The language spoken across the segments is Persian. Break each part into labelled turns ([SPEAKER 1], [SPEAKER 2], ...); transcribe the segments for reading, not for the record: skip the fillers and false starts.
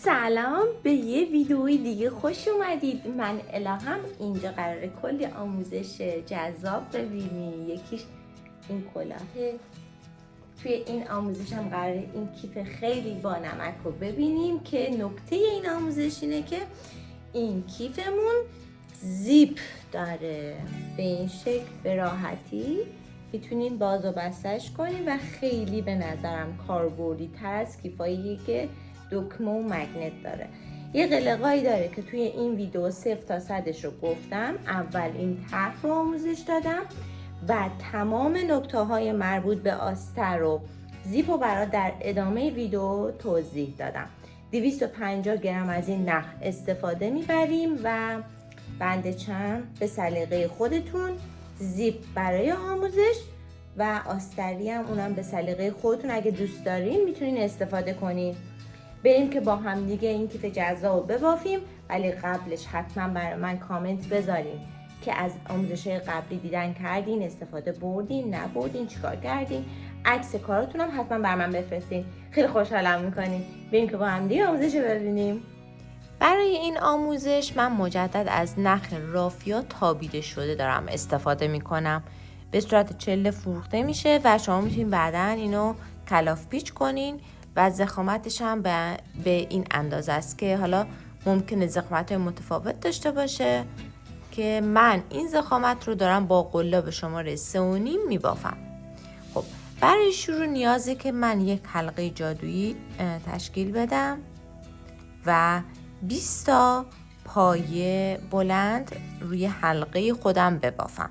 [SPEAKER 1] سلام، به یه ویدئوی دیگه خوش اومدید. من الهام. اینجا قراره کلی آموزش جذاب ببینی. یکیش این کلاهه. توی این آموزش هم قراره این کیف خیلی با نمک رو ببینیم که نکته این آموزش اینه که این کیفمون زیپ داره. به این شکل به راحتی میتونین باز و بستش کنین و خیلی به نظرم کاربردی تر از کیفایی که دکمه و مگنت داره. یه قلقایی داره که توی این ویدیو 0 تا 100 رو گفتم. اول این طرح رو آموزش دادم و تمام نکته های مربوط به آستر و زیپ رو برات در ادامه ویدیو توضیح دادم. 250 گرم از این نخ استفاده میبریم و بند چند به سلیقه خودتون، زیپ برای آموزش و آستری هم اونم به سلیقه خودتون اگه دوست دارین میتونین استفاده کنین. بریم که با هم دیگه این کیف جذاب رو ببافیم، ولی قبلش حتما برای من کامنت بذارین که از آموزش‌های قبلی دیدن کردین، استفاده بردین، نبردین، چیکار کردین. عکس کاراتون هم حتما برای من بفرستین. خیلی خوشحالم میکنین. بریم که با هم دیگه آموزش رو ببینیم. برای این آموزش من مجدد از نخ رافیا تابیده شده دارم استفاده میکنم. به صورت چله فروخته میشه و شما میتونین بعداً اینو کلاف پیچ کنین و ضخامتش هم به این اندازه است که حالا ممکنه ضخامت متفاوت داشته باشه که من این ضخامت رو دارم با قلاب شماره 3.5 میبافم. خب برای شروع نیازه که من یک حلقه جادویی تشکیل بدم و 20 تا پایه بلند روی حلقه خودم ببافم.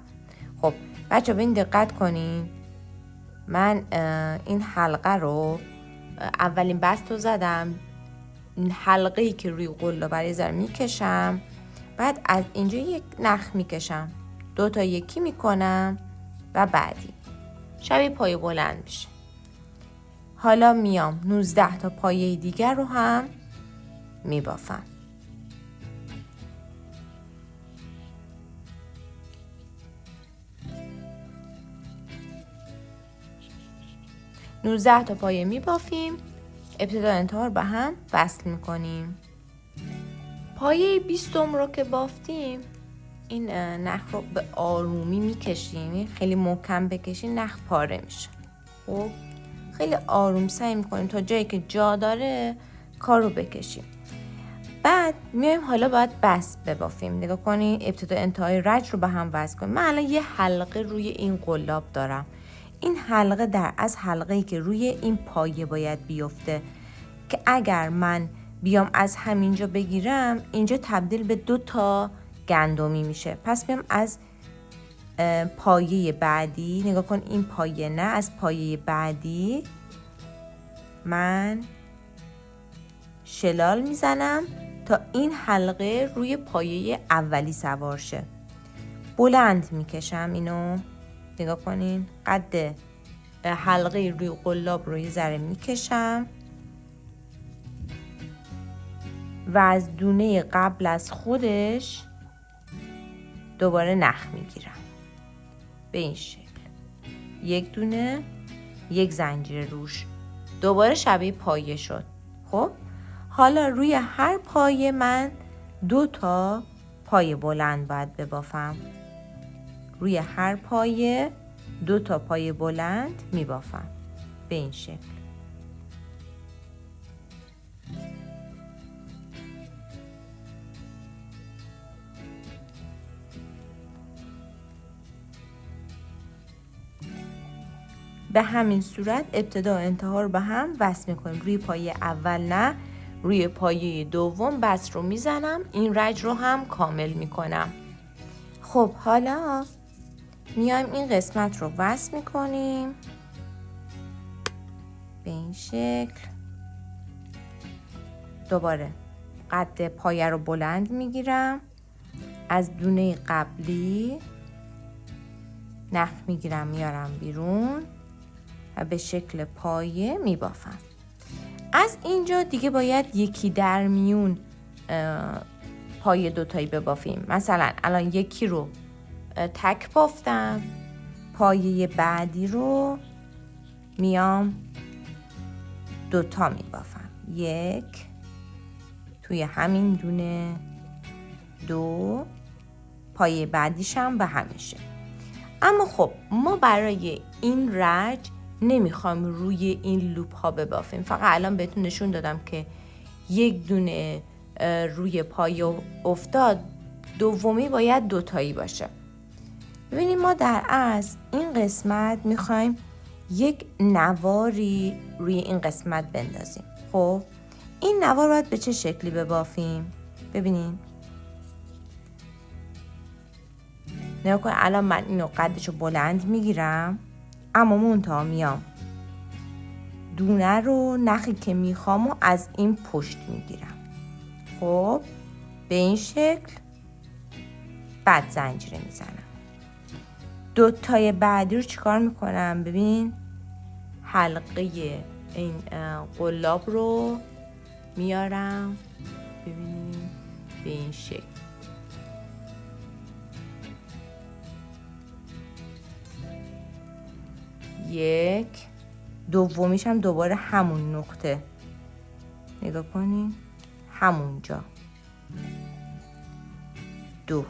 [SPEAKER 1] خب بچه به این دقت کنین. من این حلقه رو اولین بست رو زدم، حلقه‌ای که روی قلاب برای ذره میکشم، بعد از اینجا یک نخ میکشم، 2 تا یکی میکنم و بعدی شبیه پایه بلند میشه. حالا میام 19 تا پایه دیگر رو هم میبافم. نوزده تا پایه میبافیم، ابتدا انتها رو به هم وصل میکنیم. پایه 20 رو که بافتیم این نخ رو به آرومی میکشیم. خیلی محکم بکشیم نخ پاره میشه. خب خیلی آروم سعی میکنیم تا جایی که جا داره کار رو بکشیم. بعد میایم حالا باید بست ببافیم. نگاه کنین ابتدا انتهای رج رو به هم وصل کنیم. من الان یه حلقه روی این قلاب دارم. این حلقه در از حلقه‌ای که روی این پایه باید بیفته که اگر من بیام از همینجا بگیرم اینجا تبدیل به 2 تا گندمی میشه. پس بیام از پایه بعدی، نگاه کن این پایه نه، از پایه بعدی من شلال میزنم تا این حلقه روی پایه اولی سوار شه. بلند میکشم اینو، نگاه کنین قد حلقه روی قلاب رو یه ذره میکشم و از دونه قبل از خودش دوباره نخ میگیرم به این شکل. یک دونه، یک زنجیر روش، دوباره شبیه پایه شد. خب حالا روی هر پایه من 2 تا پایه بلند باید ببافم. روی هر پایه 2 تا پایه بلند میبافم به این شکل. به همین صورت ابتدا و انتها رو به هم وصل میکنیم. روی پایه اول نه، روی پایه دوم بست رو میزنم. این رج رو هم کامل میکنم. خب حالا میایم این قسمت رو وصل میکنیم به این شکل. دوباره قد پایه رو بلند میگیرم، از دونه قبلی نخ میگیرم میارم بیرون و به شکل پایه میبافم. از اینجا دیگه باید یکی در میون پایه 2 تایی ببافیم. مثلا الان یکی رو تک بافتم، پایه بعدی رو میام 2 تا میبافم. 1 توی همین دونه 2، پایه بعدیش هم به همین شکل. اما خب ما برای این رج نمیخوایم روی این لوپ ها ببافیم، فقط الان بهتون نشون دادم که یک دونه روی پایه افتاد، دومی باید 2 تایی باشه. ببینید ما در اصل این قسمت میخوایم یک نواری روی این قسمت بندازیم. خب این نوار باید به چه شکلی ببافیم؟ ببینید نگاه کن، الان من اینو قدشو بلند میگیرم، اما منتها میام دونه رو نخی که میخوام و از این پشت میگیرم. خب به این شکل، بعد زنجیره میزنم. 2 تای بعدی رو چیکار میکنم؟ ببین حلقه این قلاب رو میارم، ببینیم به این شکل. یک، دومیش هم دوباره همون نقطه، نگاه کنین همونجا. 2،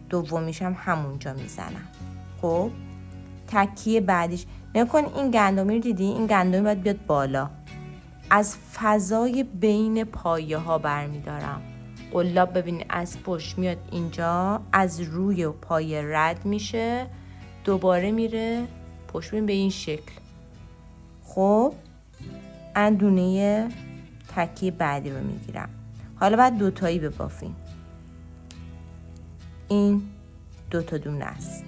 [SPEAKER 1] دومیش هم همونجا میزنم. خب تکیه بعدیش نگاه کن، این گندمی رو دیدی؟ این گندمی باید بیاد بالا، از فضای بین پایه ها برمیدارم. قلاب ببینید از پشت میاد اینجا، از روی پایه رد میشه، دوباره میره پشت، ببین به این شکل. خب اندونه تکیه بعدی رو میگیرم. حالا باید 2 تایی ببافیم. این 2 تا دونه است.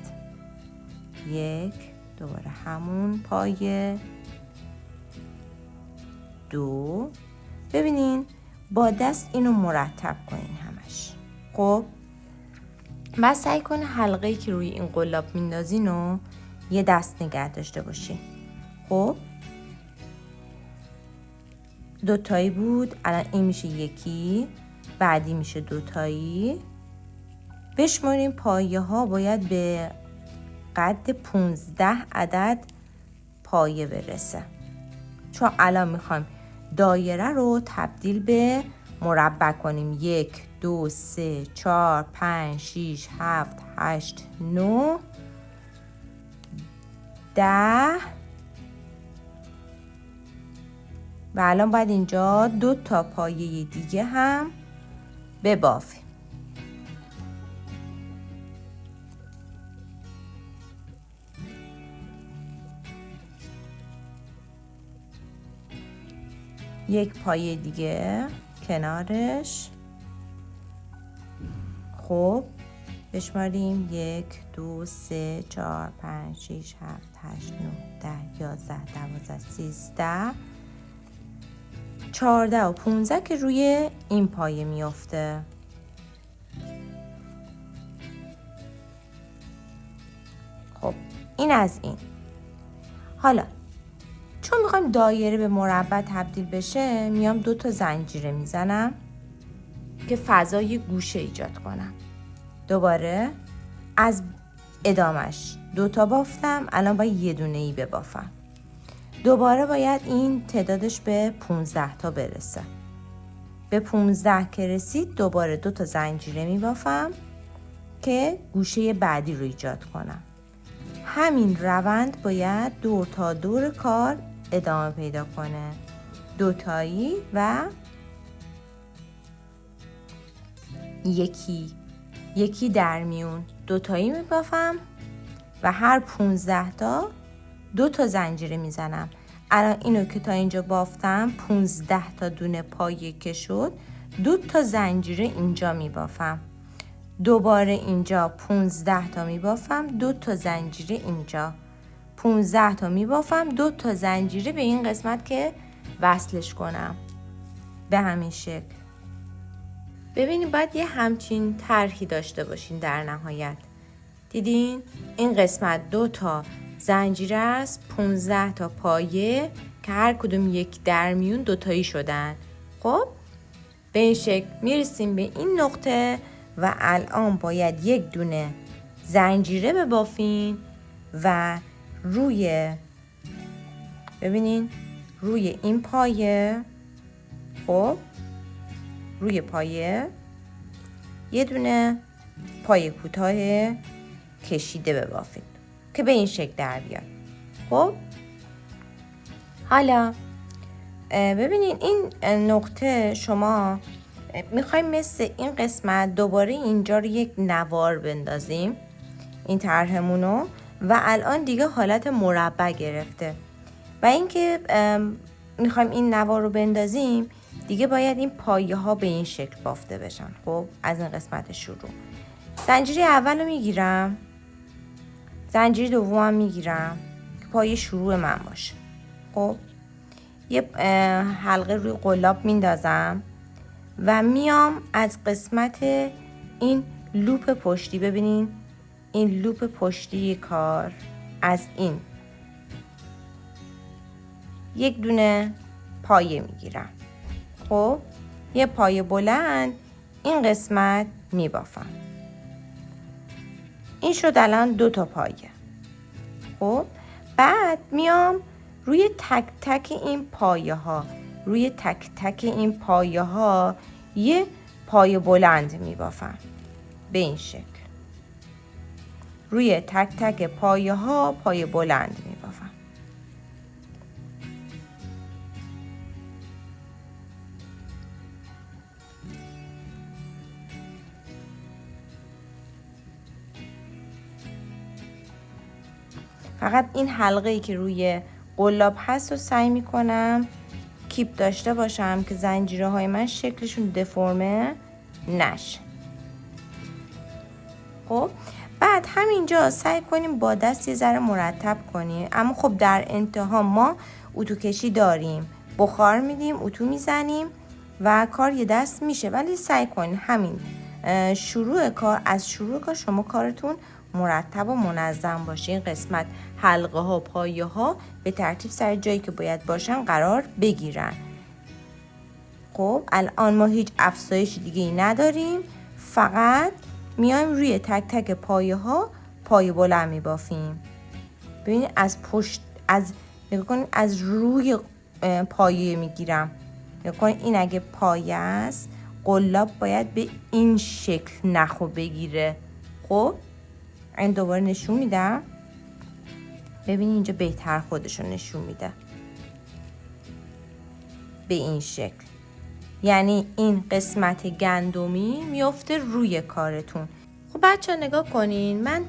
[SPEAKER 1] 1، دوباره همون پایه، 2. ببینین با دست اینو مرتب کنین همش. خب بعد سعی کن حلقه‌ای که روی این قلاب میندازین و یه دست نگه داشته باشین. خب 2 تایی بود، الان این میشه 1، بعدی میشه 2 تایی. بشماریم پایه ها باید به قد 15 عدد پایه برسه، چون الان میخوایم دایره رو تبدیل به مربع کنیم. 1، 2، 3، 4، 5، 6، 7، 8، 9، 10 و الان باید اینجا 2 تا پایه دیگه هم ببافیم. یک پایه دیگه کنارش. خب بشماریم 1، 2، 3، 4، 5، 6، 7، 8، 9، 10، 11، 12، 13، 14 و 15 که روی این پایه میافته. خب این از این. حالا چون میخوایم دایره به مربع تبدیل بشه، میام 2 تا زنجیره میزنم که فضای گوشه ایجاد کنم. دوباره از ادامش 2 تا بافتم، الان باید یه دونه ای ببافم. دوباره باید این تعدادش به 15 تا برسه. به 15 که رسید دوباره 2 تا زنجیره میبافم که گوشه بعدی رو ایجاد کنم. همین روند باید دور تا دور کار ادامه پیدا کنه. 2 تایی و یکی در میون 2 تایی میبافم و هر 15 تا 2 تا زنجیره میزنم. الان اینو که تا اینجا بافتم 15 تا دونه پایه که شد، 2 تا زنجیره اینجا میبافم. دوباره اینجا 15 تا میبافم، 2 تا زنجیره اینجا. 15 تا میبافم، 2 تا زنجیره به این قسمت که وصلش کنم. به همین شکل. ببینید باید یه همچین طرحی داشته باشین در نهایت. دیدین؟ این قسمت 2 تا زنجیره است، 15 تا پایه که هر کدوم یک در میون 2 تایی شدن. خب به این شکل میرسیم به این نقطه و الان باید یک دونه زنجیره ببافین و ببینین روی این پایه خب روی پایه یه دونه پایه کوتاه کشیده ببافید که به این شکل در بیاد. خب حالا ببینین این نقطه شما میخوایم مثل این قسمت دوباره اینجا رو یک نوار بندازیم، این طرحمونو، و الان دیگه حالت مربع گرفته و اینکه میخوایم این نوار رو بندازیم دیگه باید این پایه ها به این شکل بافته بشن. خب از این قسمت شروع زنجیره اول رو میگیرم، زنجیره دوم میگیرم که پایه شروع من باشه. خب یه حلقه روی قلاب میندازم و میام از قسمت این لوپ پشتی، ببینین این لوپ پشتی کار، از این یک دونه پایه میگیرم. خب یه پایه بلند این قسمت میبافم. این شد الان 2 تا پایه. خب بعد میام روی تک تک این پایه ها، روی تک تک این پایه ها یه پایه بلند میبافم به این شکل. روی تک تک پایه ها پایه بلند میبافم. فقط این حلقه ای که روی قلاب هست رو سعی میکنم کیپ داشته باشم که زنجیره های من شکلشون دفرمه نشه. خب بعد همینجا سعی کنیم با دست یه ذره مرتب کنیم، اما خب در انتها ما اتو کشی داریم، بخار میدیم، اتو میزنیم و کار یه دست میشه، ولی سعی کنین همین شروع کار، از شروع کار شما کارتون مرتب و منظم باشه. این قسمت حلقه ها، پایه ها به ترتیب سر جایی که باید باشن قرار بگیرن. خب الان ما هیچ افزایش دیگه ای نداریم، فقط میایم روی تک تک پایه ها پایه بلند میبافیم. ببینید از پشت، از نگاه کنید از روی پایه میگیرم. نگاه کنید این اگه پایه است قلاب باید به این شکل نخو بگیره. خب این دوباره نشون میدم، ببینید اینجا بهتر خودشو نشون میده به این شکل. یعنی این قسمت گندمی میفته روی کارتون. خب بچه ها نگاه کنین، من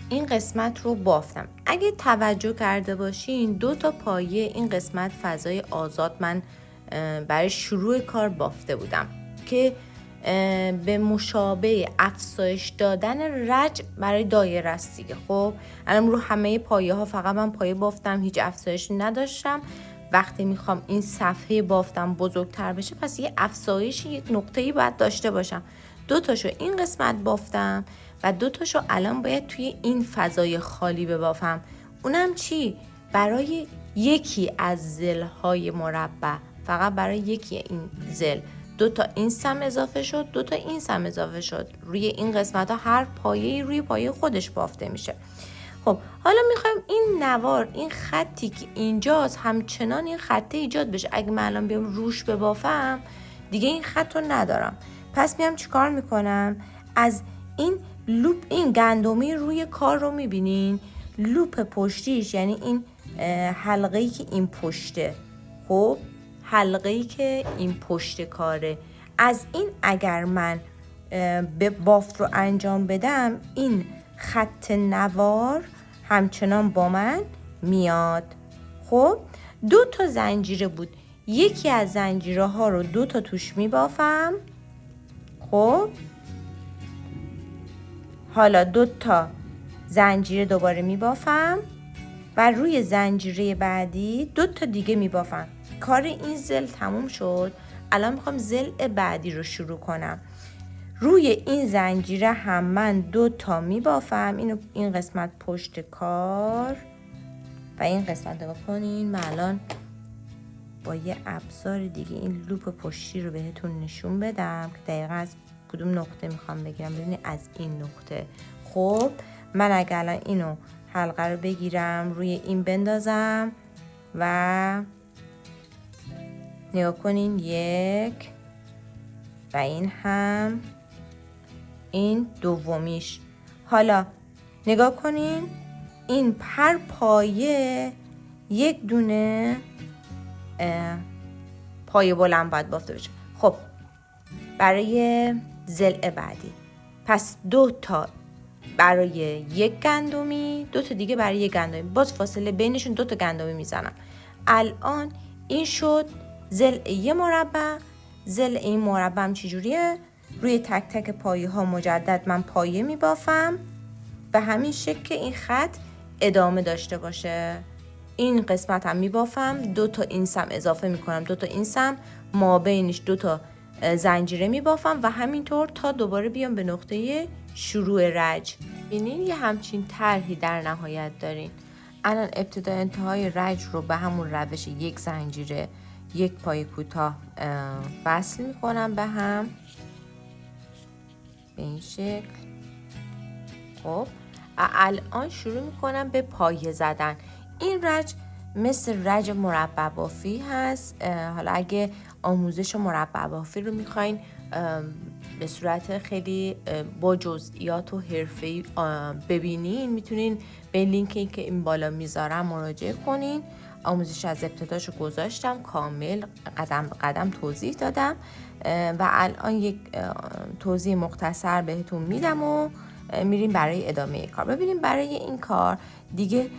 [SPEAKER 1] این قسمت رو بافتم. اگه توجه کرده باشین 2 تا پایه این قسمت فضای آزاد من برای شروع کار بافته بودم که به مشابه افزایش دادن رج برای دایره است دیگه. خب الان رو همه پایه ها فقط من پایه بافتم، هیچ افزایشی نداشتم. وقتی میخوام این صفحه بافتم بزرگتر بشه پس یه افزایشی، یک نقطه‌ای باید داشته باشم. 2 تاشو این قسمت بافتم و 2 تاشو الان باید توی این فضای خالی ببافم. اونم چی؟ برای یکی از زل‌های مربع، فقط برای یکی این زل 2 تا این سم اضافه شد، 2 تا این سم اضافه شد. روی این قسمت ها هر پایه‌ای روی پایه خودش بافته میشه. خب حالا میخوایم این نوار، این خطی که اینجاست همچنان این خطه ایجاد بشه. اگه من الان بیام روش ببافم دیگه این خط رو ندارم، پس میام چیکار میکنم؟ از این لوپ، این گندمی روی کار رو میبینین، لوپ پشتیش یعنی این حلقه‌ای که این پشته، خب حلقه‌ای که این پشت کاره، از این اگر من به بافت رو انجام بدم این خط نوار همچنان با من میاد. خب 2 تا زنجیره بود، یکی از زنجیره ها رو 2 تا توش میبافم. خب حالا 2 تا زنجیره دوباره میبافم و روی زنجیره بعدی 2 تا دیگه میبافم. کار این زل تموم شد. الان میخوام زل بعدی رو شروع کنم. روی این زنجیره هم من 2 تا میبافم. این قسمت پشت کار و این قسمت نگاه کنین. من الان با یه ابزار دیگه این لوپ پشتی رو بهتون نشون بدم که دقیقا از کدوم نقطه میخوام بگیرم. ببینید از این نقطه. خب من اگر الان اینو حلقه رو بگیرم روی این بندازم و نگاه کنین 1 و این هم این دومیش. حالا نگاه کنین، این هر پایه یک دونه پایه بلند باید بافته بشه. خب برای ضلع بعدی پس 2 تا برای یک گندمی، 2 تا دیگه برای یک گندمی، باز فاصله بینشون 2 تا گندمی میزنم. الان این شد ضلع یه مربع. ضلع این مربع چجوریه؟ روی تک تک پایه ها مجدد من پایه میبافم به همین شکل که این خط ادامه داشته باشه. این قسمت هم میبافم، 2 تا این سم اضافه میکنم، 2 تا این سم ما بینش 2 تا زنجیره میبافم و همینطور تا دوباره بیام به نقطه شروع رج. ببینین یه همچین طرحی در نهایت دارین. الان ابتدا انتهای رج رو به همون روش یک زنجیره یک پایه کوتاه وصل میکنم به هم به این شکل. خب الان شروع میکنم به پایه زدن. این رج مثل رج مربع بافی هست. حالا اگه آموزش مربع بافی رو میخواین به صورت خیلی با جزئیات و حرفه‌ای ببینین، میتونین به لینکی که این بالا میذارم مراجعه کنین. آموزش از ابتداشو گذاشتم کامل، قدم به قدم توضیح دادم و الان یک توضیح مختصر بهتون میدم و میریم برای ادامه کار. ببینیم برای این کار دیگه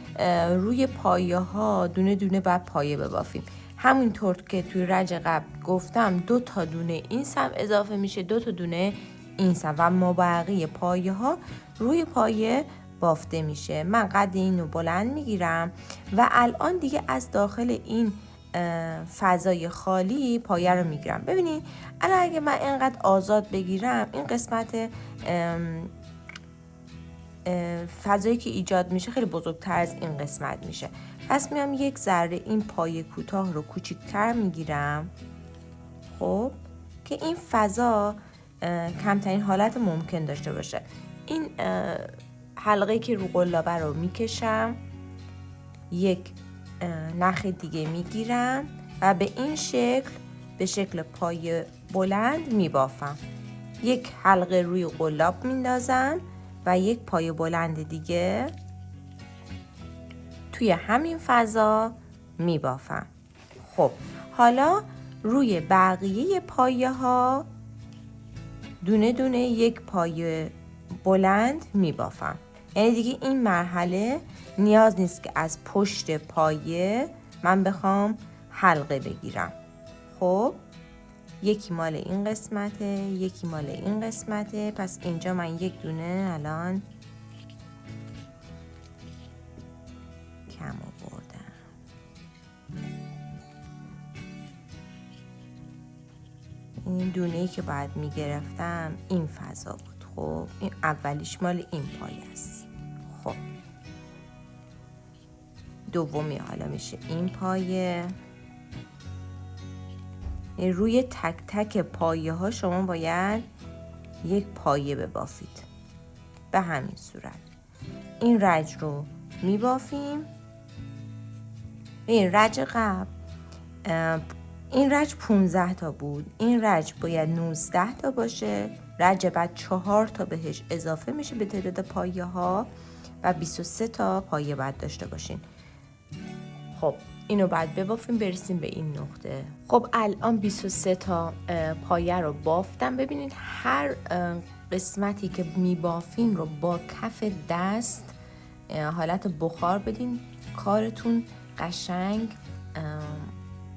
[SPEAKER 1] روی پایه ها دونه دونه باید پایه ببافیم. همونطور که توی رج قبل گفتم 2 تا دونه این سم اضافه میشه، 2 تا دونه این سم و مابقی پایه ها روی پایه بافته میشه. من قد اینو بلند میگیرم و الان دیگه از داخل این فضای خالی پایه رو میگیرم. ببینید الان اگه من اینقدر آزاد بگیرم، این قسمت فضایی که ایجاد میشه خیلی بزرگتر از این قسمت میشه. پس میام یک ذره این پایه کوتاه رو کوچیک‌تر میگیرم، خب که این فضا کمترین حالت ممکن داشته باشه. این حلقه که رو قلابه رو میکشم، یک نخ دیگه میگیرم و به این شکل به شکل پایه بلند میبافم. یک حلقه روی قلاب میندازم و یک پایه بلند دیگه توی همین فضا میبافم. خب حالا روی بقیه پایه ها دونه دونه یک پایه بلند میبافم. یعنی دیگه این مرحله نیاز نیست که از پشت پایه من بخوام حلقه بگیرم. خب یکی مال این قسمته، یکی مال این قسمته. پس اینجا من یک دونه الان کم آوردم. این دونه‌ای که باید میگرفتم این فضا بود. خب این اولیش مال این پایه است. خب دومی حالا میشه این پایه. روی تک تک پایه ها شما باید یک پایه ببافید به همین صورت. این رج رو میبافیم. این رج قبل این رج 15 تا بود، این رج باید 19 تا باشه. رج بعد 4 تا بهش اضافه میشه به تعداد پایه ها و 23 تا پایه بعد داشته باشین. خب اینو بعد ببافیم برسیم به این نقطه. خب الان 23 تا پایه رو بافتم. ببینید هر قسمتی که میبافین رو با کف دست حالت بخار بدین، کارتون قشنگ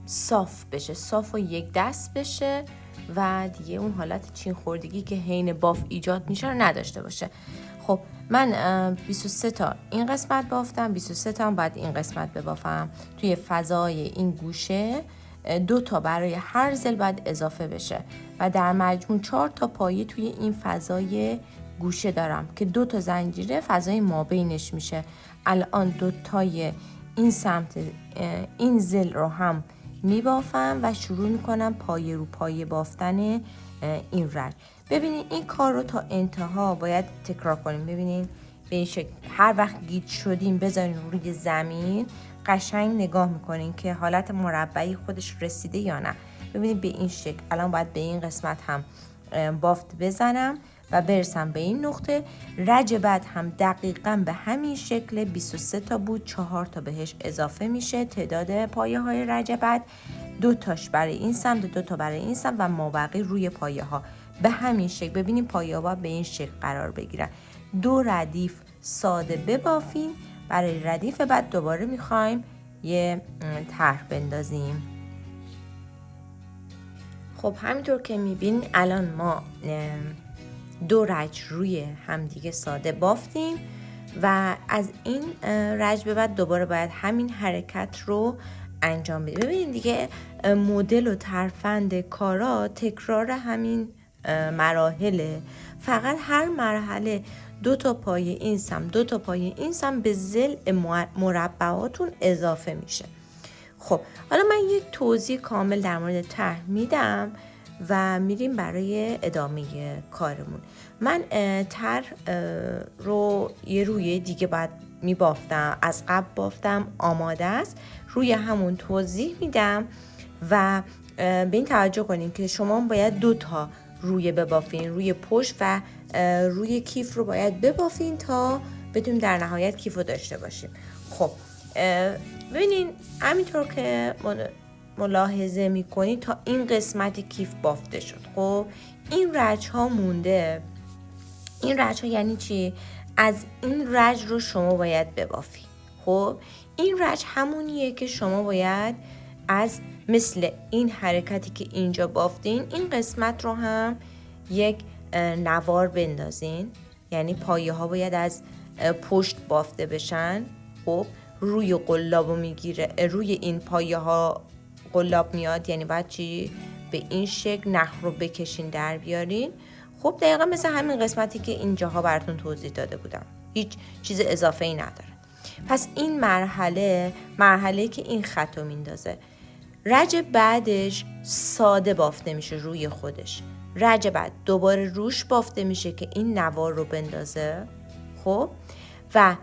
[SPEAKER 1] صاف بشه، صاف و یک دست بشه و دیگه اون حالت چین خوردگی که حین باف ایجاد میشه رو نداشته باشه. خب من 23 تا این قسمت بافتم، 23 تا هم باید این قسمت ببافم. توی فضای این گوشه 2 تا برای هر ضلع باید اضافه بشه و در مجموع 4 تا پایه توی این فضای گوشه دارم که 2 تا زنجیره فضای مابینش میشه. الان 2 تای این سمت این ضلع رو هم میبافم و شروع میکنم پایه رو پایه بافتن این رج. ببینید این کار رو تا انتها باید تکرار کنیم. ببینید به این شکل هر وقت گیج شدیم بذارین روی زمین، قشنگ نگاه میکنین که حالت مربعی خودش رسیده یا نه. ببینید به این شکل. الان باید به این قسمت هم بافت بزنم و برسم به این نقطه. رج بعد هم دقیقاً به همین شکل 23 تا بود، 4 تا بهش اضافه میشه تعداد پایه های رج بعد، 2 تاش برای این سمت، 2 تا برای این سمت و مابقی روی پایه ها به همین شکل. ببینیم پایه ها به این شکل قرار بگیرن. 2 ردیف ساده ببافیم. برای ردیف بعد دوباره میخوایم یه طرح بندازیم. خب همینطور که میبینین الان ما 2 رج روی همدیگه ساده بافتیم و از این رج به بعد دوباره باید همین حرکت رو انجام بدیم. ببینید دیگه مدل و ترفند کارا تکرار همین مراحله، فقط هر مرحله 2 تا پایه این سم 2 تا پایه این سم به ضلع مربعاتون اضافه میشه. خب حالا من یک توضیح کامل در مورد طرح میدم و میریم برای ادامه کارمون. من طرح رو یه روی دیگه باید میبافتم، از قبل بافتم، آماده است، روی همون توضیح میدم و به این توجه کنین که شما باید 2 تا روی ببافین، روی پشت و روی کیف رو باید ببافین تا بتونیم در نهایت کیف رو داشته باشیم. خب ببینین همینطور که ملاحظه میکنید تا این قسمت کیف بافته شد. خب این رج ها مونده. این رج ها یعنی چی؟ از این رج رو شما باید ببافی. خب این رج همونیه که شما باید از مثل این حرکتی که اینجا بافتین این قسمت رو هم یک نوار بندازین، یعنی پایه ها باید از پشت بافته بشن. خب روی قلابو میگیره، روی این پایه ها قلاب میاد، یعنی باید چی؟ به این شکل نخ رو بکشین در بیارین. خب دقیقا مثل همین قسمتی که اینجاها براتون توضیح داده بودم، هیچ چیز اضافه ای نداره. پس این مرحله که این خط رو میندازه. رج بعدش ساده بافته میشه روی خودش. رج بعد دوباره روش بافته میشه که این نوار رو بندازه. خب و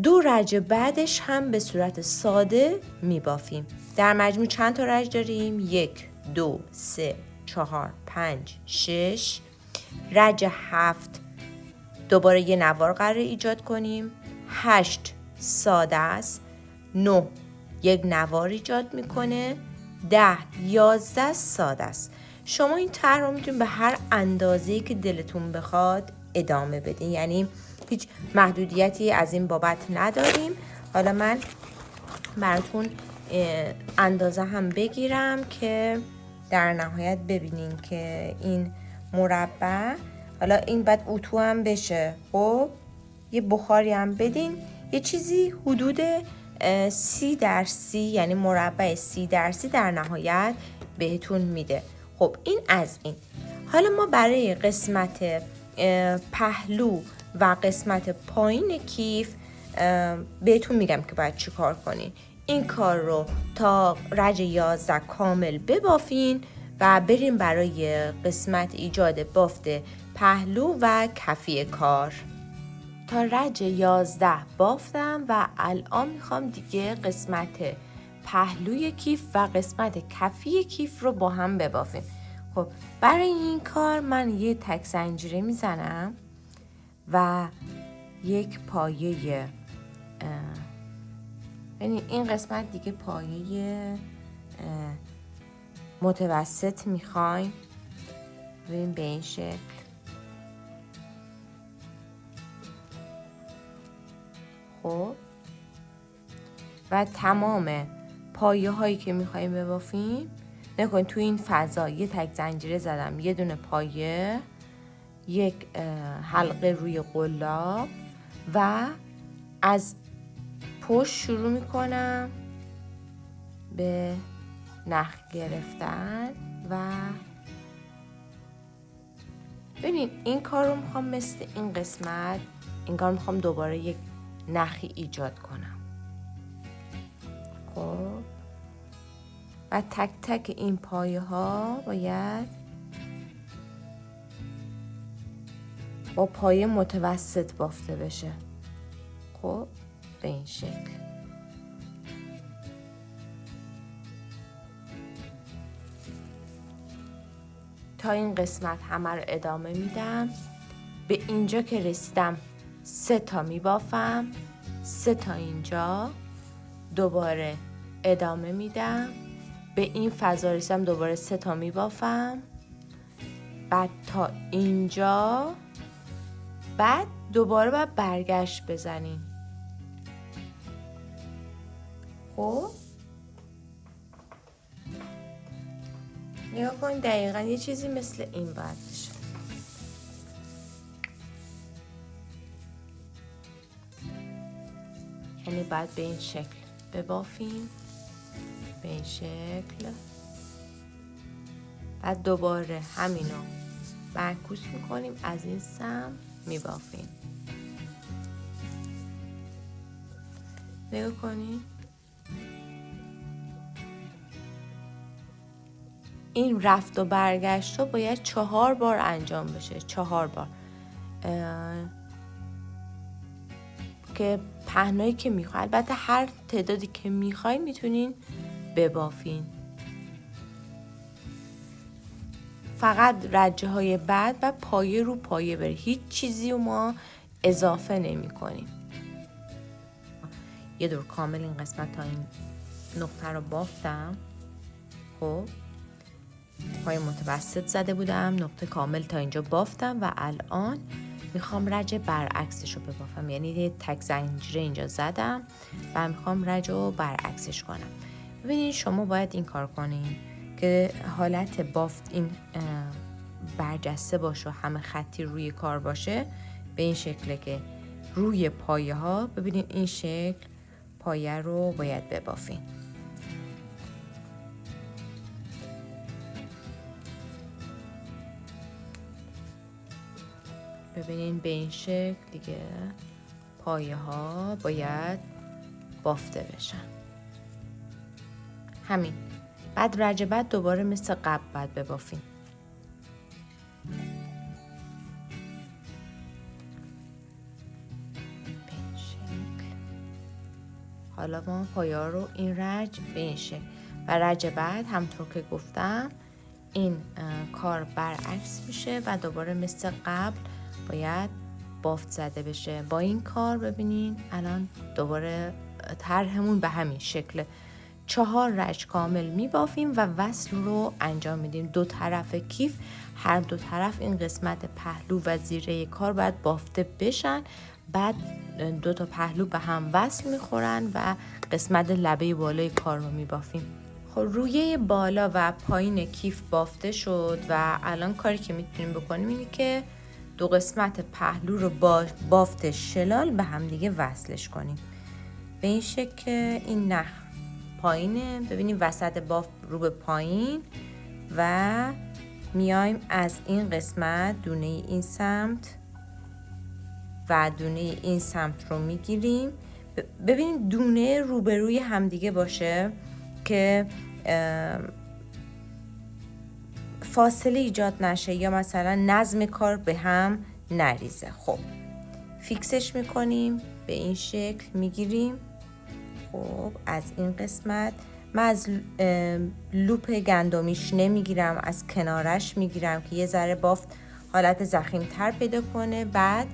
[SPEAKER 1] 2 رج بعدش هم به صورت ساده میبافیم. در مجموع چند تا رج داریم؟ 1 2 3 4 5 6 رج 7 دوباره یه نوار قرار ایجاد کنیم. 8 ساده است. 9 یک نوار ایجاد میکنه. 10 11 ساده است. شما این طرح رو میتونید به هر اندازه‌ای که دلتون بخواد ادامه بدین، یعنی هیچ محدودیتی از این بابت نداریم. حالا من براتون اندازه هم بگیرم که در نهایت ببینین که این مربع، حالا این بعد اتو هم بشه. خب یه بخاری هم بدین، یه چیزی حدود 30x30 یعنی مربع 30x30 در نهایت بهتون میده. خب این از این. حالا ما برای قسمت پهلو و قسمت پایین کیف بهتون میگم که باید چی کار کنین. این کار رو تا رج 11 کامل ببافین و بریم برای قسمت ایجاد بافت پهلو و کفی کار. تا رج 11 بافتم و الان میخوام دیگه قسمت پهلوی کیف و قسمت کفی کیف رو با هم ببافیم. خب برای این کار من یه تک زنجیره میزنم و یک پایه، یعنی این قسمت دیگه پایه متوسط میخوایم ببین به این شکل. خب و تمام پایه هایی که میخوایم ببافیم نکن تو این فضا یه تک زنجیره زدم، یه دونه پایه، یک حلقه روی قلاب و از پشت شروع میکنم به نخ گرفتن و ببینید این کار رو میخوام مثل این قسمت این کار میخوام دوباره یک نخی ایجاد کنم. خب و تک تک این پایه ها باید با پایه متوسط بافته بشه. خب به این شکل. تا این قسمت همه رو ادامه میدم. به اینجا که رسیدم 3 تا میبافم، 3 تا اینجا، دوباره ادامه میدم. به این فضا رسیدم دوباره 3 تا میبافم، بعد تا اینجا، بعد دوباره باید برگشت بزنیم. خب نگاه کنید دقیقا یه چیزی مثل این باید بشه. یعنی باید به این شکل ببافیم، به این شکل، بعد دوباره همینو معکوس میکنیم، از این سمت میبافیم. نگاه کنید این رفت و برگشت رو باید 4 بار انجام بشه، 4 بار که پهنایی که میخوای، البته هر تعدادی که میخوای میتونین ببافین. فقط رجه های بعد و پایه رو پایه بره، هیچ چیزی رو ما اضافه نمی کنیم. یه دور کامل این قسمت تا این نقطه رو بافتم. خب پای متوسط زده بودم، نقطه کامل تا اینجا بافتم و الان میخوام رج برعکسش رو ببافم، یعنی یه تک زنجیره اینجا زدم و میخوام رج رو برعکسش کنم. ببینید شما باید این کار کنین که حالت بافت این برجسته باشه و همه خطی روی کار باشه، به این شکله که روی پایه ها ببینید این شکل پایه رو باید ببافین. ببینین به این شکل دیگه پایه ها باید بافته بشن. همین. بعد رج بعد دوباره مثل قبل باید ببافین. به این شکل. حالا ما پایه ها رو این رج به این شکل و رج بعد همطور که گفتم این کار برعکس میشه و دوباره مثل قبل باید بافت زده بشه. با این کار ببینین الان دوباره طرحمون به همین شکل 4 رج کامل میبافیم و وصل رو انجام میدیم. 2 طرف کیف، هر 2 طرف این قسمت پهلو و زیره کار باید بافته بشن، بعد 2 تا پهلو به هم وصل میخورن و قسمت لبه بالای کار رو میبافیم. خب رویه بالا و پایین کیف بافته شد و الان کاری که میتونیم بکنیم اینه که 2 قسمت پهلو رو با بافت شلال به هم دیگه وصلش کنیم. به این شکل که این نخ پایینه، ببینیم وسط بافت رو به پایین و میایم از این قسمت دونه این سمت و دونه این سمت رو میگیریم. ببینید دونه روبروی همدیگه باشه که فاصله ایجاد نشه یا مثلا نظم کار به هم نریزه. خب فیکسش میکنیم، به این شکل میگیریم. خب از این قسمت من از لوپ گندمیش نمیگیرم، از کنارش میگیرم که یه ذره بافت حالت ضخیم‌تر پیدا کنه. بعد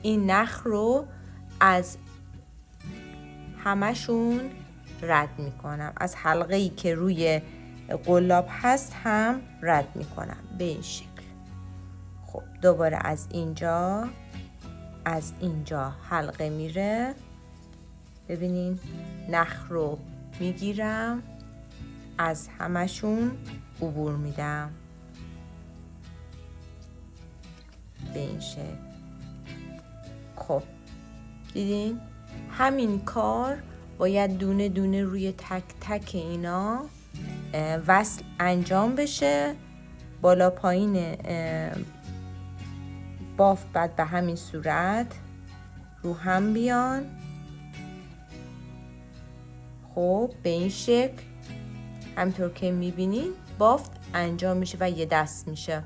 [SPEAKER 1] این نخ رو از همشون رد میکنم، از حلقه‌ای که روی قلاب هست هم رد میکنم به این شکل. خب دوباره از اینجا حلقه میره، ببینین نخ رو میگیرم، از همشون عبور میدم به این شکل. خب دیدین همین کار باید دونه دونه روی تک تک اینا وصل انجام بشه. بالا پایین بافت بعد به همین صورت رو هم بیان. خب به این شکل همطور که میبینین بافت انجام میشه و یه دست میشه.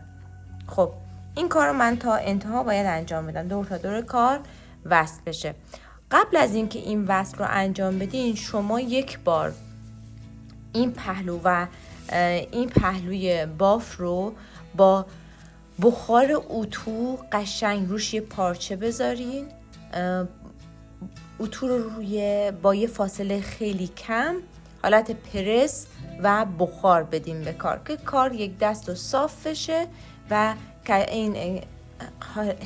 [SPEAKER 1] خب این کار رو من تا انتها باید انجام بدم، دور تا دور کار وصل بشه. قبل از اینکه این وصل رو انجام بدین شما یک بار این پهلو و این پهلوی باف رو با بخار اتو قشنگ روش یه پارچه بذارین، اتو رو با یه فاصله خیلی کم حالت پرس و بخار بدیم به کار که کار یک دست و صاف بشه و این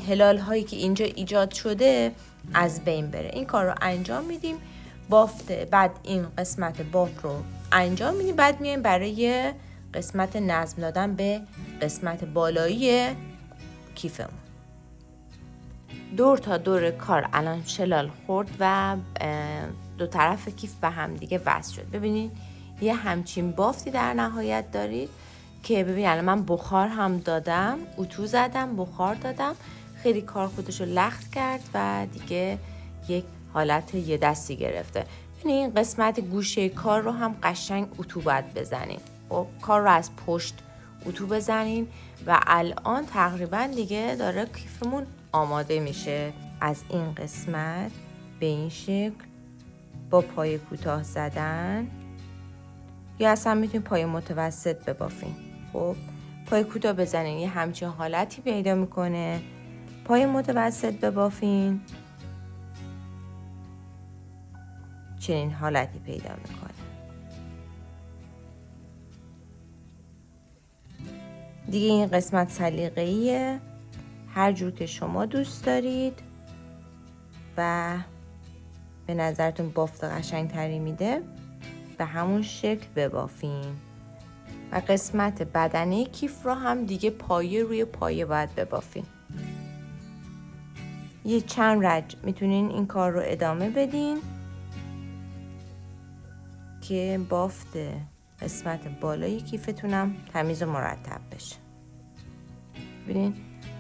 [SPEAKER 1] هلال هایی که اینجا ایجاد شده از بین بره. این کار رو انجام میدیم. بعد این قسمت بافت رو انجام میدیم. بعد میایم برای قسمت نظم دادن به قسمت بالایی کیفمون. دور تا دور کار الان شلال خورد و دو طرف کیف به هم دیگه وصل شد. ببینید یه همچین بافتی در نهایت دارید که ببینید الان من بخار هم دادم، اتو زدم، بخار دادم، خیلی کار خودشو لخت کرد و دیگه یک حالت یه دستی گرفته. ببینید این قسمت گوشه کار رو هم قشنگ اتو باید بزنیم. خب کار رو از پشت اتو بزنین و الان تقریبا دیگه داره کیفمون آماده میشه. از این قسمت به این شکل با پای کوتاه زدن یا اصلا میتونید پای متوسط ببافین. خب پای کوتاه بزنین یه همچین حالتی پیدا میکنه. پای متوسط ببافین چنین حالتی پیدا میکنه. دیگه این قسمت سلیقه‌ایه، هر جور که شما دوست دارید و به نظرتون بافت قشنگ تری میده به همون شکل ببافین. و قسمت بدنه کیف رو هم دیگه پایه روی پایه باید ببافین. یه چند رج میتونین این کار رو ادامه بدین که بافت قسمت بالای کیفتونم تمیز و مرتب بشه. ببینین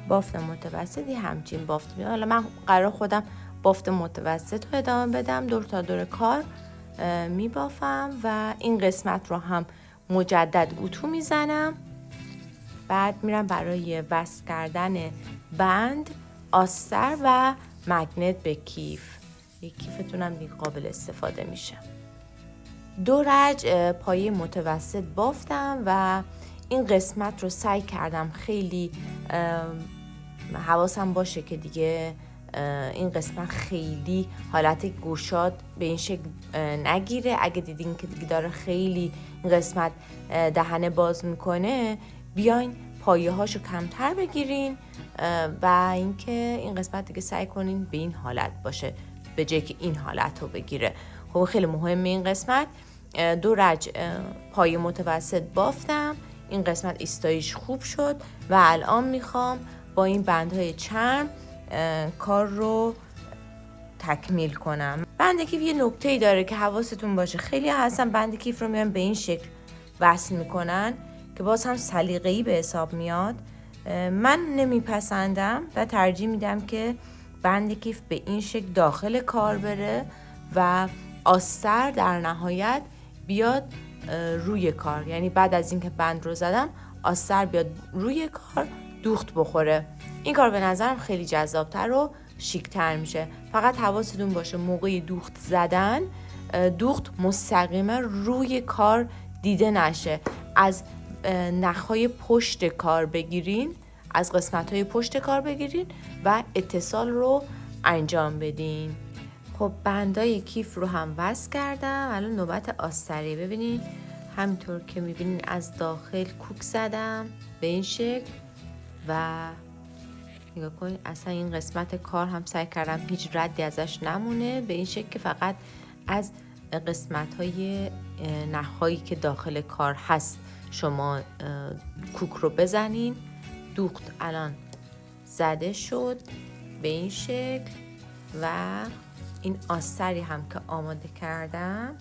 [SPEAKER 1] بافت متوسطی همچین بافت میاد. حالا من قرار خودم بافت متوسط رو ادامه بدم. دور تا دور کار میبافم و این قسمت رو هم مجدد اتو میزنم. بعد میرم برای وصل کردن بند، آستر و مگنت به کیف. یک کیفتونم دیگه قابل استفاده میشه. 2 رج پایه متوسط بافتم و این قسمت رو سعی کردم خیلی حواسم باشه که دیگه این قسمت خیلی حالت گوشات به این شکل نگیره. اگه دیدین که دیگه داره خیلی این قسمت دهنه باز میکنه، بیاین پایه هاشو کمتر بگیرین و اینکه این قسمت دیگه سعی کنین به این حالت باشه به جای که این حالت رو بگیره. خب خیلی مهمه این قسمت. 2 رج پایه متوسط بافتم. این قسمت ایستایش خوب شد و الان میخوام با این بندهای چرم کار رو تکمیل کنم. بند کیف یه نکته‌ای داره که حواستون باشه. خیلی هستن بند کیف رو میان به این شکل وصل میکنن که باز هم سلیقه‌ای به حساب میاد. من نمیپسندم و ترجیح میدم که بند کیف به این شکل داخل کار بره و آستر در نهایت بیاد روی کار. یعنی بعد از اینکه بند رو زدم آستر بیاد روی کار دوخت بخوره. این کار به نظرم خیلی جذابتر و شیکتر میشه. فقط حواستون باشه موقع دوخت زدن دوخت مستقیما روی کار دیده نشه. از نخهای پشت کار بگیرین، از قسمت‌های پشت کار بگیرین و اتصال رو انجام بدین. خب بندای کیف رو هم وصل کردم. الان نوبت آستری. ببینین همینطور که میبینین از داخل کوک زدم به این شکل و نگاه کنین اصلا این قسمت کار هم سعی کردم هیچ ردی ازش نمونه به این شکل که فقط از قسمت‌های نخهایی که داخل کار هست شما کوک رو بزنین. دوخت الان زده شد به این شکل و این آستری هم که آماده کردم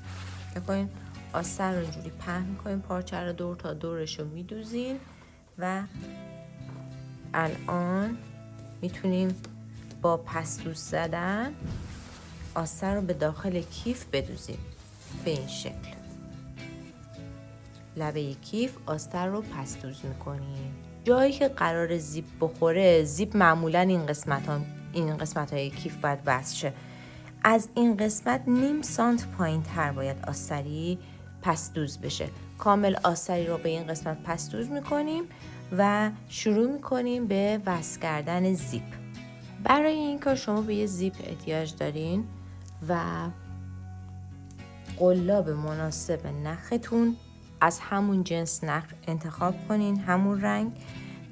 [SPEAKER 1] بکنین آستر رو اینجوری پهن میکنین، پارچه رو دور تا دورش رو میدوزین و الان میتونیم با پستوس زدن آستر رو به داخل کیف بدوزیم به این شکل. لبه کیف آستر رو پستوز میکنیم. جایی که قرار زیپ بخوره، زیپ معمولا این قسمت های کیف باید وصل شه. از این قسمت نیم سانت پایین تر باید آستری پستوز بشه. کامل آستری رو به این قسمت پستوز میکنیم و شروع میکنیم به وصل کردن زیپ. برای این کار شما به یه زیپ احتیاج دارین و قلاب مناسب نختون از همون جنس نخ انتخاب کنین، همون رنگ،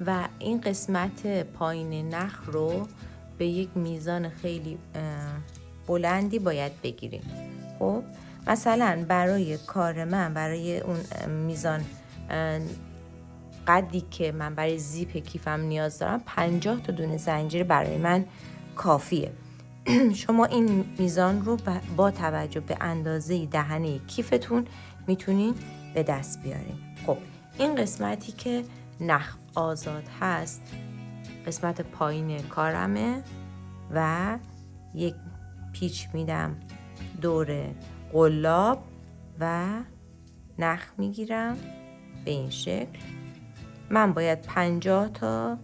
[SPEAKER 1] و این قسمت پایین نخ رو به یک میزان خیلی بلندی باید بگیریم. خب مثلا برای کار من، برای اون میزان قدی که من برای زیپ کیفم نیاز دارم، 50 تا دونه زنجیر برای من کافیه. شما این میزان رو با توجه به اندازه دهنه کیفتون میتونین به دست بیارین. خب این قسمتی که نخ آزاد هست قسمت پایین کارمه و یک پیچ میدم دور قلاب و نخ میگیرم به این شکل. من باید 50 تا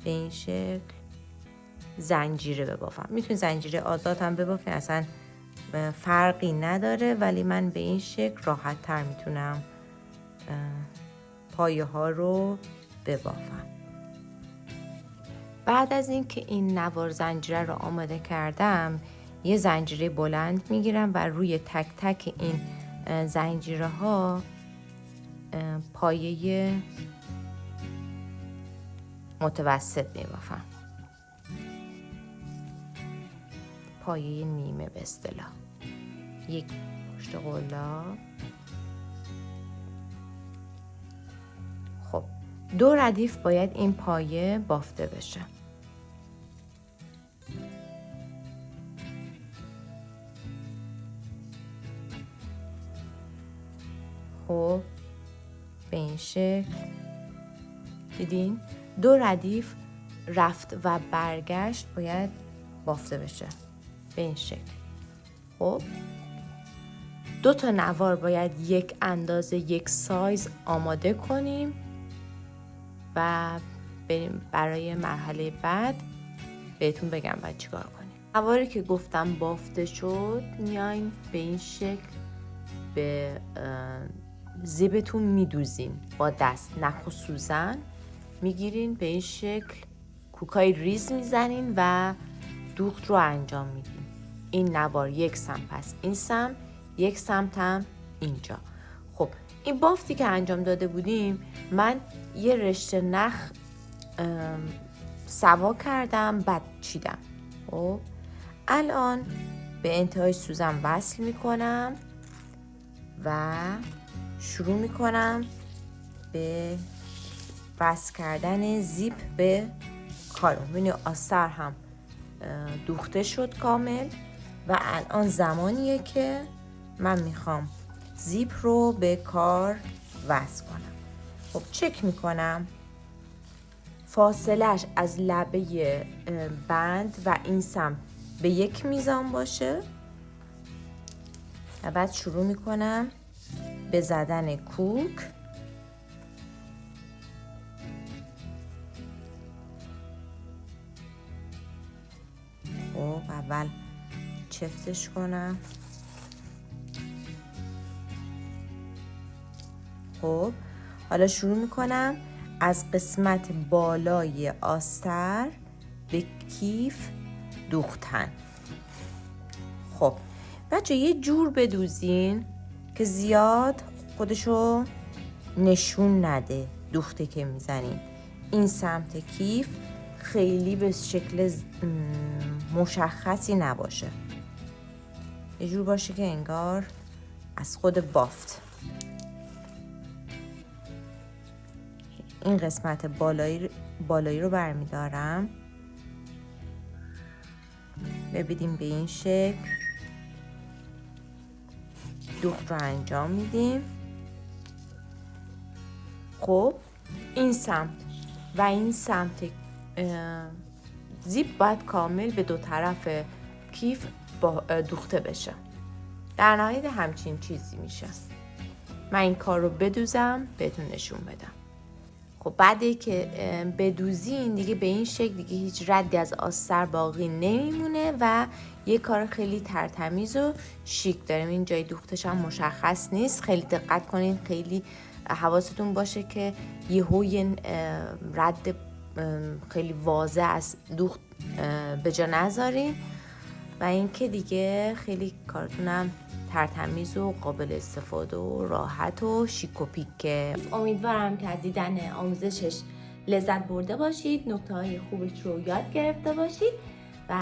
[SPEAKER 1] به این شکل زنجیره ببافم. میتونید زنجیره آزاد هم ببافین، اصلا فرقی نداره، ولی من به این شکل راحت تر میتونم پایه ها رو ببافم. بعد از این که این نوار زنجیره رو آماده کردم، یه زنجیره بلند میگیرم و روی تک تک این زنجیره ها پایه متوسط میبافم، پایه نیمه به اصطلاح، یک پشت قلاب. خب 2 ردیف باید این پایه بافته بشه. خب به این شکل دیدین 2 ردیف رفت و برگشت باید بافته بشه به این شکل. خب 2 تا نوار باید یک اندازه، یک سایز آماده کنیم و بریم برای مرحله بعد بهتون بگم باید چیکار کنیم. نواری که گفتم بافته شد میاین به این شکل به زیبتون میدوزین با دست، نخ و سوزن میگیرین، به این شکل کوکای ریز میزنین و دوخت رو انجام میدین. این نوار یک سمت، پس این سمت، یک سمت هم اینجا. خب این بافتی که انجام داده بودیم، من یه رشته نخ سوا کردم بعد چیدم. خب الان به انتهای سوزن وصل میکنم و شروع میکنم به وصل کردن زیپ به کارم. ببینید آستر هم دوخته شد کامل و الان زمانیه که من میخوام زیپ رو به کار وصل کنم. خب چک میکنم فاصلش از لبه بند و این سمت به یک میزان باشه و بعد شروع میکنم به زدن کوک. خب اول چفتش کنم. خب حالا شروع میکنم از قسمت بالای آستر به کیف دوختن. خب بچه یه جور بدوزین که زیاد خودشو نشون نده دوخته که میزنین. این سمت کیف خیلی به شکل مشخصی نباشه، یه جور باشه که انگار از خود بافت. این قسمت بالایی رو برمیدارم، ببینیم به این شکل دوخت رو انجام میدیم. خب این سمت و این سمت زیپ باید کامل به دو طرف کیف دوخته بشه. در نهایت همچین چیزی میشه. من این کار رو بدوزم بهتون نشون بدم. خب بعدی که بدوزین دیگه به این شکل دیگه هیچ ردی از آستر باقی نمیمونه و یه کار خیلی ترتمیز و شیک داریم. این جای دوختش هم مشخص نیست، خیلی دقت کنین، خیلی
[SPEAKER 2] حواستون باشه که یهو یه رد خیلی واضح از دوخت به جا نذارین و اینکه دیگه خیلی کارتونم ترتمیز و قابل استفاده و راحت و شیک و پیکه.
[SPEAKER 1] امیدوارم که از دیدن آموزشش لذت برده باشید، نکته‌های خوبش رو یاد گرفته باشید و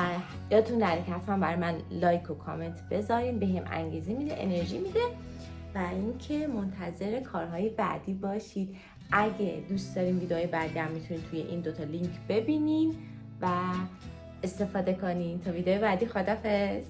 [SPEAKER 1] یادتون نره که حتما برای من لایک و کامنت بذارین، بهم انگیزه میده، انرژی میده و اینکه منتظر کارهای بعدی باشید. اگه دوست دارین ویدیوهای بعدی هم میتونید توی این دوتا لینک ببینین و استفاده کنین. تا ویدیو بعدی، خدافظ.